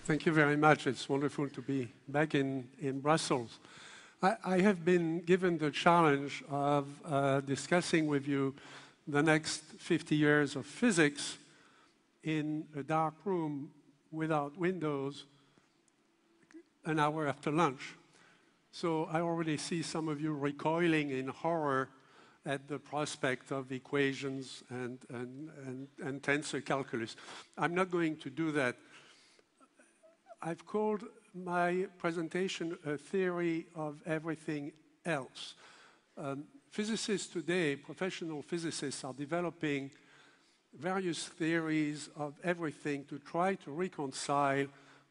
Thank you very much. It's wonderful to be back in Brussels. I have been given the challenge of discussing with you the next 50 years of physics in a dark room without windows an hour after lunch. So I already see some of you recoiling in horror at the prospect of equations and tensor calculus. I'm not going to do that. I've called my presentation a theory of everything else. Physicists today, professional physicists, are developing various theories of everything to try to reconcile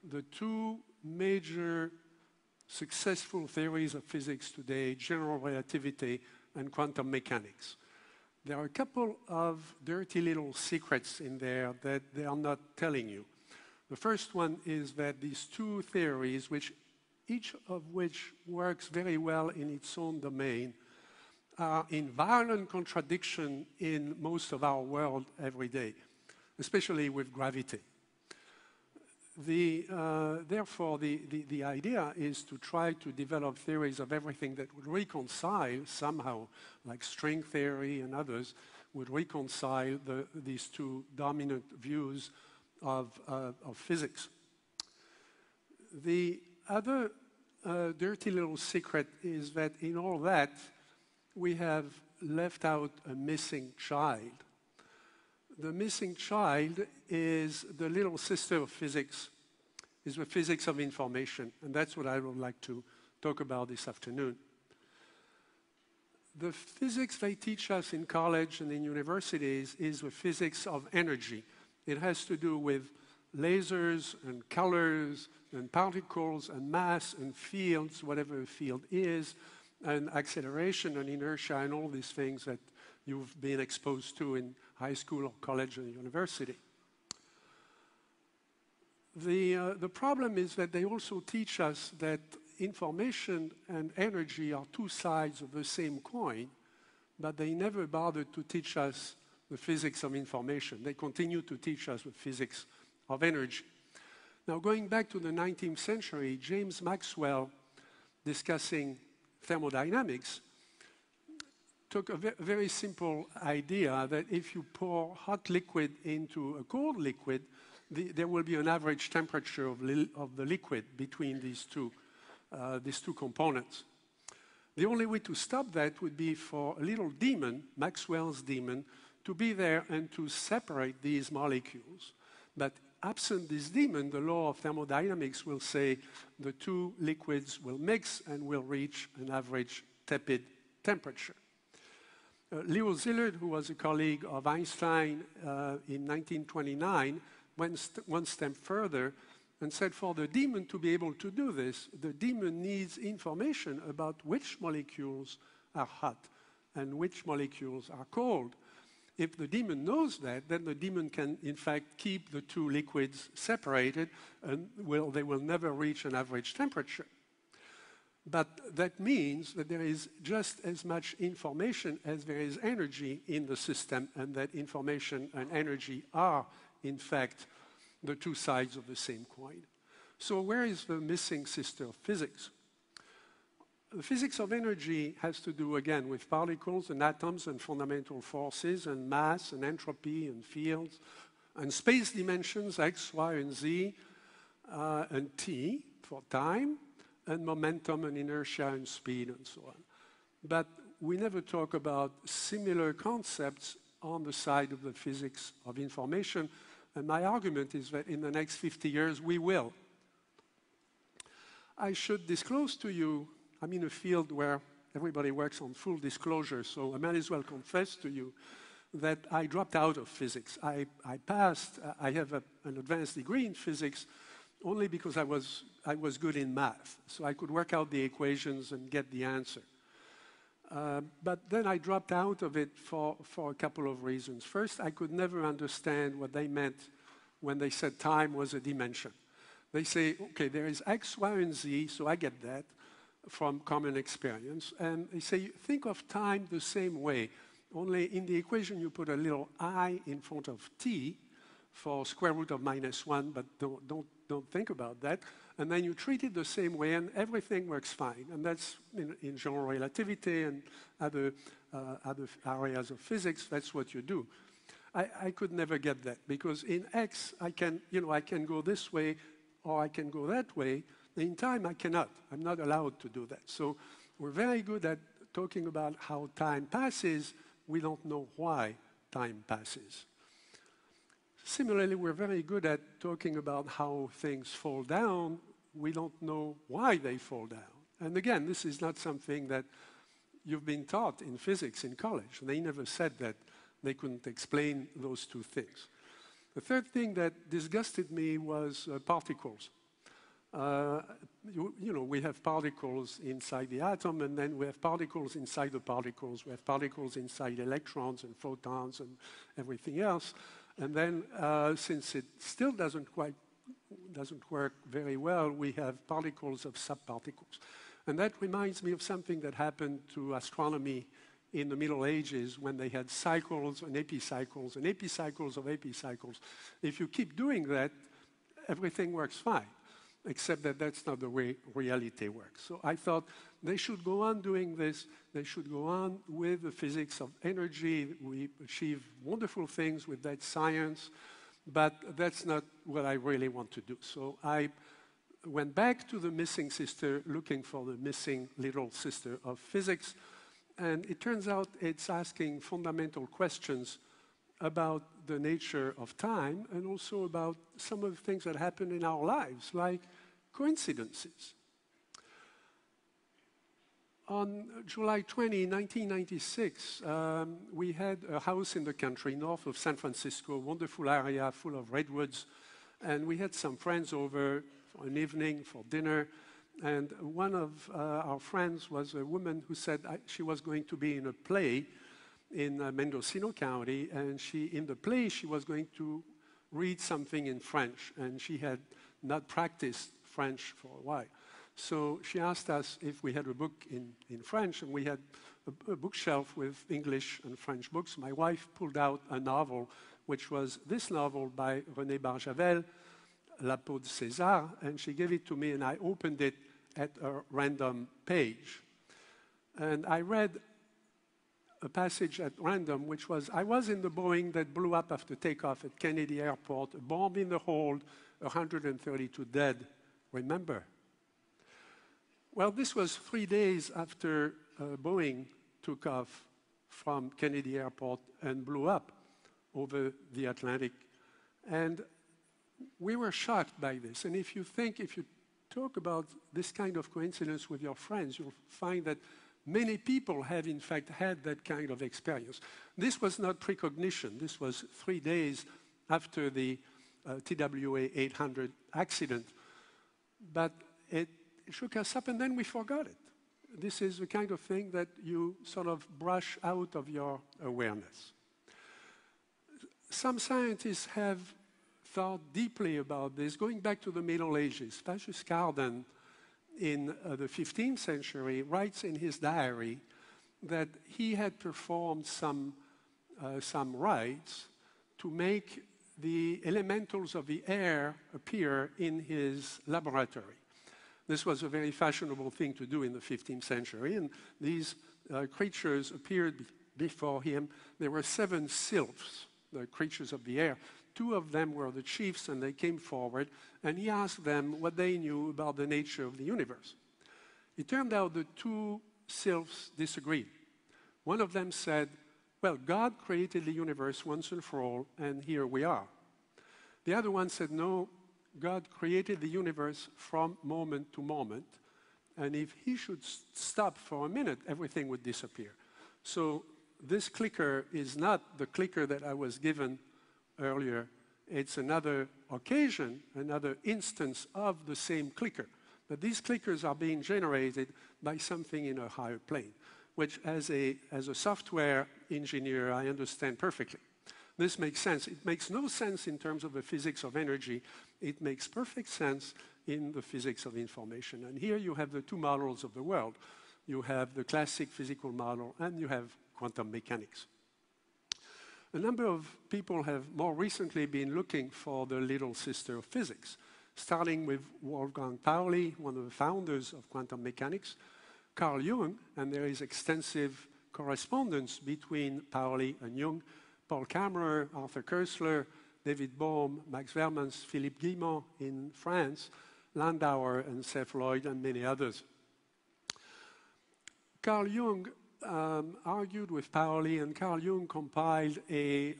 the two major successful theories of physics today, general relativity and quantum mechanics. There are a couple of dirty little secrets in there that they are not telling you. The first one is that these two theories, each of which works very well in its own domain, are in violent contradiction in most of our world every day, especially with gravity. Therefore, the idea is to try to develop theories of everything that would reconcile somehow, like string theory and others, would reconcile these two dominant views of physics. The other dirty little secret is that in all that, we have left out a missing child. The missing child is the little sister of physics, is the physics of information, and that's what I would like to talk about this afternoon. The physics they teach us in college and in universities is the physics of energy. It has to do with lasers and colors and particles and mass and fields, whatever a field is, and acceleration and inertia and all these things that you've been exposed to in high school or college and university. The problem is that they also teach us that information and energy are two sides of the same coin, but they never bothered to teach us the physics of information. They continue to teach us the physics of energy. Now, going back to the 19th century, James Maxwell, discussing thermodynamics, took a very simple idea that if you pour hot liquid into a cold liquid, there will be an average temperature of the liquid between these two components. The only way to stop that would be for a little demon, Maxwell's demon, to be there and to separate these molecules. But absent this demon, the law of thermodynamics will say the two liquids will mix and will reach an average tepid temperature. Leo Szilard, who was a colleague of Einstein in 1929, went one step further and said for the demon to be able to do this, the demon needs information about which molecules are hot and which molecules are cold. If the demon knows that, then the demon can, in fact, keep the two liquids separated and they will never reach an average temperature. But that means that there is just as much information as there is energy in the system, and that information and energy are, in fact, the two sides of the same coin. So where is the missing sister of physics? The physics of energy has to do, again, with particles and atoms and fundamental forces and mass and entropy and fields and space dimensions, x, y, and z, and t for time, and momentum and inertia and speed and so on. But we never talk about similar concepts on the side of the physics of information, and my argument is that in the next 50 years we will. I should disclose to you, I'm in a field where everybody works on full disclosure, so I might as well confess to you that I dropped out of physics. I passed, I have an advanced degree in physics only because I was good in math, so I could work out the equations and get the answer. But then I dropped out of it for a couple of reasons. First, I could never understand what they meant when they said time was a dimension. They say, okay, there is x, y, and z, so I get that from common experience. And they say, think of time the same way, only in the equation you put a little I in front of t for square root of -1, but don't don't think about that. And then you treat it the same way, and everything works fine. And that's in general relativity and other areas of physics, that's what you do. I could never get that, because in X, I can go this way, or I can go that way. In time, I cannot. I'm not allowed to do that. So we're very good at talking about how time passes. We don't know why time passes. Similarly, we're very good at talking about how things fall down. We don't know why they fall down. And again, this is not something that you've been taught in physics in college. They never said that they couldn't explain those two things. The third thing that disgusted me was particles. We have particles inside the atom, and then we have particles inside the particles. We have particles inside electrons and photons and everything else. And then, since it still doesn't work very well, we have particles of subparticles. And that reminds me of something that happened to astronomy in the Middle Ages, when they had cycles and epicycles of epicycles. If you keep doing that, everything works fine, except that that's not the way reality works. So I thought they should go on doing this. They should go on with the physics of energy. We achieve wonderful things with that science, but that's not what I really want to do. So I went back to the missing sister, looking for the missing little sister of physics. And it turns out it's asking fundamental questions about the nature of time, and also about some of the things that happen in our lives, like coincidences. On July 20, 1996, we had a house in the country north of San Francisco, a wonderful area full of redwoods, and we had some friends over for an evening for dinner. And one of our friends was a woman who said she was going to be in a play in Mendocino County, and in the play she was going to read something in French, and she had not practiced French for a while. So she asked us if we had a book in French, and we had a bookshelf with English and French books. My wife pulled out a novel, which was this novel by René Barjavel, La Peau de César, and she gave it to me, and I opened it at a random page. And I read a passage at random, which was, I was in the Boeing that blew up after takeoff at Kennedy Airport, a bomb in the hold, 132 dead. Remember? Well, this was 3 days after Boeing took off from Kennedy Airport and blew up over the Atlantic. And we were shocked by this. And if you talk about this kind of coincidence with your friends, you'll find that many people have, in fact, had that kind of experience. This was not precognition. This was 3 days after the TWA 800 accident. But it shook us up, and then we forgot it. This is the kind of thing that you sort of brush out of your awareness. Some scientists have thought deeply about this, going back to the Middle Ages. Vasius Cardan, in the 15th century, writes in his diary that he had performed some rites to make the elementals of the air appear in his laboratory. This was a very fashionable thing to do in the 15th century, and these creatures appeared before him. There were 7 sylphs, the creatures of the air. 2 of them were the chiefs, and they came forward, and he asked them what they knew about the nature of the universe. It turned out the 2 sylphs disagreed. One of them said, well, God created the universe once and for all, and here we are. The other one said, no, God created the universe from moment to moment, and if he should stop for a minute, everything would disappear. So this clicker is not the clicker that I was given earlier. It's another occasion, another instance of the same clicker. But these clickers are being generated by something in a higher plane, which as a software engineer, I understand perfectly. This makes sense. It makes no sense in terms of the physics of energy. It makes perfect sense in the physics of information. And here you have the 2 models of the world. You have the classic physical model, and you have quantum mechanics. A number of people have more recently been looking for the little sister of physics. starting with Wolfgang Pauli, one of the founders of quantum mechanics, Carl Jung, and there is extensive correspondence between Pauli and Jung, Paul Kammerer, Arthur Koestler, David Bohm, Max Vermans, Philippe Guillemot in France, Landauer and Seth Lloyd, and many others. Carl Jung argued with Pauli, and Carl Jung compiled a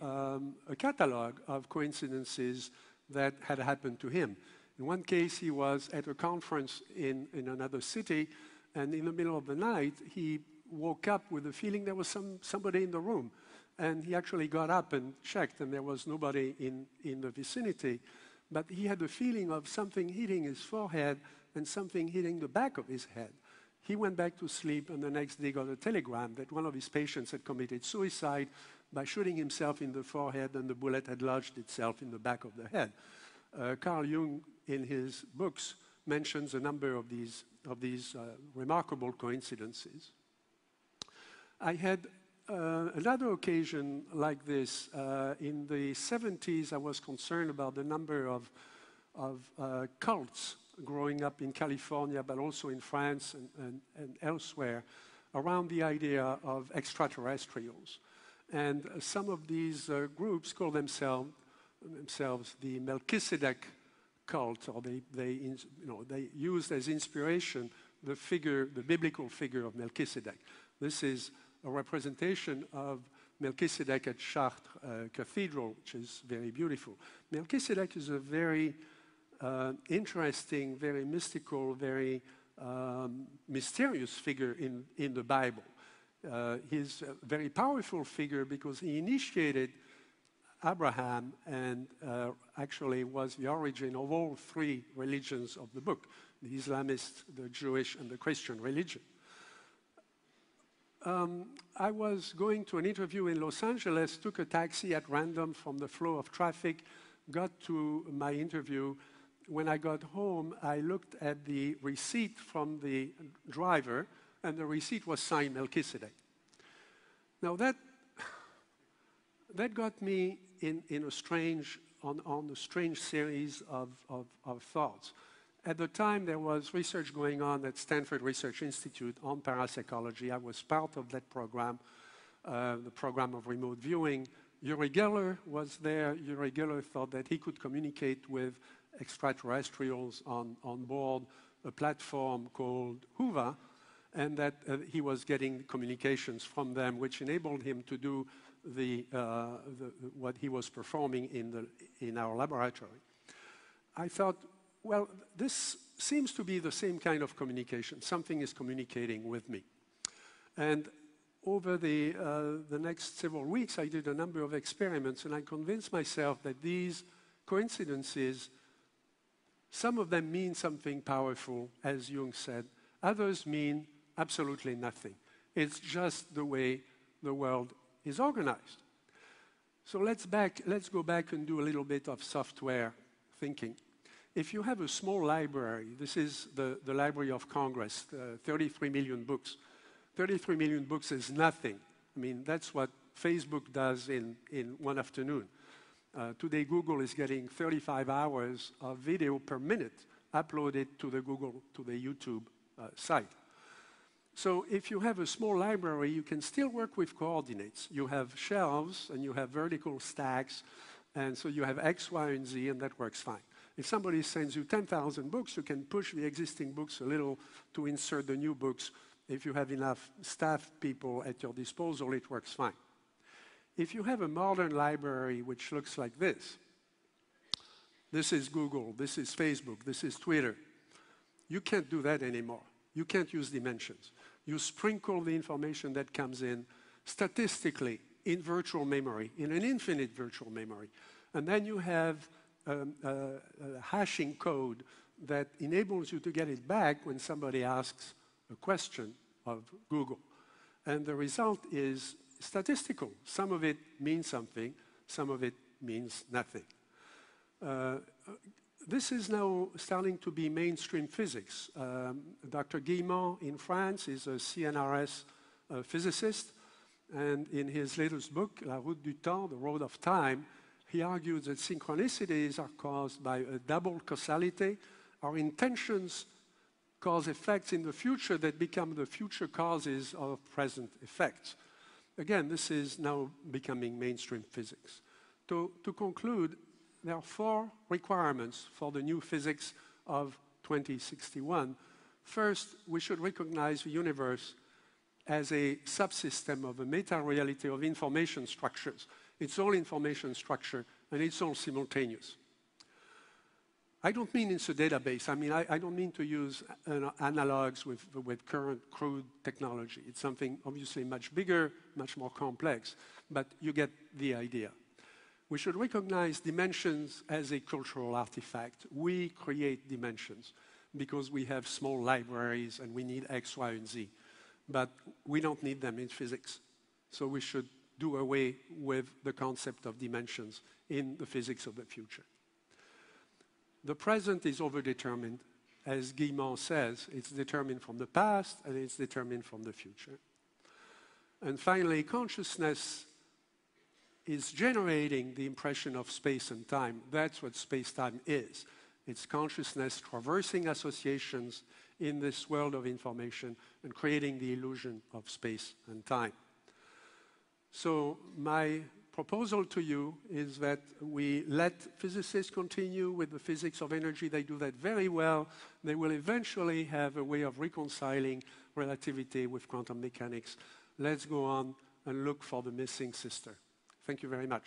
catalog of coincidences that had happened to him. In one case, he was at a conference in another city, and in the middle of the night, he woke up with the feeling there was somebody in the room. And he actually got up and checked, and there was nobody in the vicinity. But he had the feeling of something hitting his forehead and something hitting the back of his head. He went back to sleep, and the next day got a telegram that one of his patients had committed suicide by shooting himself in the forehead, and the bullet had lodged itself in the back of the head. Carl Jung, in his books, mentions a number of these remarkable coincidences. I had another occasion like this. In the 70s, I was concerned about the number of cults growing up in California, but also in France and elsewhere, around the idea of extraterrestrials. And some of these groups call themselves the Melchizedek cult, or they used as inspiration the biblical figure of Melchizedek. This is a representation of Melchizedek at Chartres Cathedral, which is very beautiful. Melchizedek is a very interesting, very mystical, very mysterious figure in the Bible. He's a very powerful figure because he initiated Abraham and actually was the origin of all three religions of the book, the Islamist, the Jewish, and the Christian religion. I was going to an interview in Los Angeles, took a taxi at random from the flow of traffic, got to my interview. When I got home, I looked at the receipt from the driver, and the receipt was signed Melchizedek. Now that got me on a strange series of thoughts. At the time, there was research going on at Stanford Research Institute on parapsychology. I was part of that program, the program of remote viewing. Uri Geller was there. Uri Geller thought that he could communicate with extraterrestrials on board a platform called Huva, and that he was getting communications from them, which enabled him to do what he was performing in our laboratory. I thought, well, this seems to be the same kind of communication. Something is communicating with me. And over the next several weeks, I did a number of experiments, and I convinced myself that these coincidences, some of them mean something powerful, as Jung said. Others mean absolutely nothing. It's just the way the world is organized. So let's go back and do a little bit of software thinking. If you have a small library, this is the Library of Congress, 33 million books. 33 million books is nothing. I mean, that's what Facebook does in one afternoon. Today, Google is getting 35 hours of video per minute uploaded to the YouTube site. So if you have a small library, you can still work with coordinates. You have shelves, and you have vertical stacks, and so you have X, Y, and Z, and that works fine. If somebody sends you 10,000 books, you can push the existing books a little to insert the new books. If you have enough staff people at your disposal, it works fine. If you have a modern library which looks like this is Google, this is Facebook, this is Twitter. You can't do that anymore. You can't use dimensions. You sprinkle the information that comes in statistically in virtual memory, in an infinite virtual memory. And then you have a hashing code that enables you to get it back when somebody asks a question of Google. And the result is statistical. Some of it means something, some of it means nothing. This is now starting to be mainstream physics. Dr. Guillemot in France is a CNRS physicist, and in his latest book, La Route du Temps, The Road of Time, He argued that synchronicities are caused by a double causality. Our intentions cause effects in the future that become the future causes of present effects. Again, this is now becoming mainstream physics. To conclude, there are 4 requirements for the new physics of 2061. First, we should recognize the universe as a subsystem of a meta-reality of information structures. It's all information structure, and it's all simultaneous. I don't mean it's a database. I mean, I don't mean to use analogs with current crude technology. It's something obviously much bigger, much more complex, but you get the idea. We should recognize dimensions as a cultural artifact. We create dimensions because we have small libraries and we need X, Y, and Z. But we don't need them in physics. So we should do away with the concept of dimensions in the physics of the future. The present is overdetermined. As Guillemot says, it's determined from the past and it's determined from the future. And finally, consciousness is generating the impression of space and time. That's what space-time is. It's consciousness traversing associations in this world of information and creating the illusion of space and time. So my proposal to you is that we let physicists continue with the physics of energy. They do that very well. They will eventually have a way of reconciling relativity with quantum mechanics. Let's go on and look for the missing sister. Thank you very much.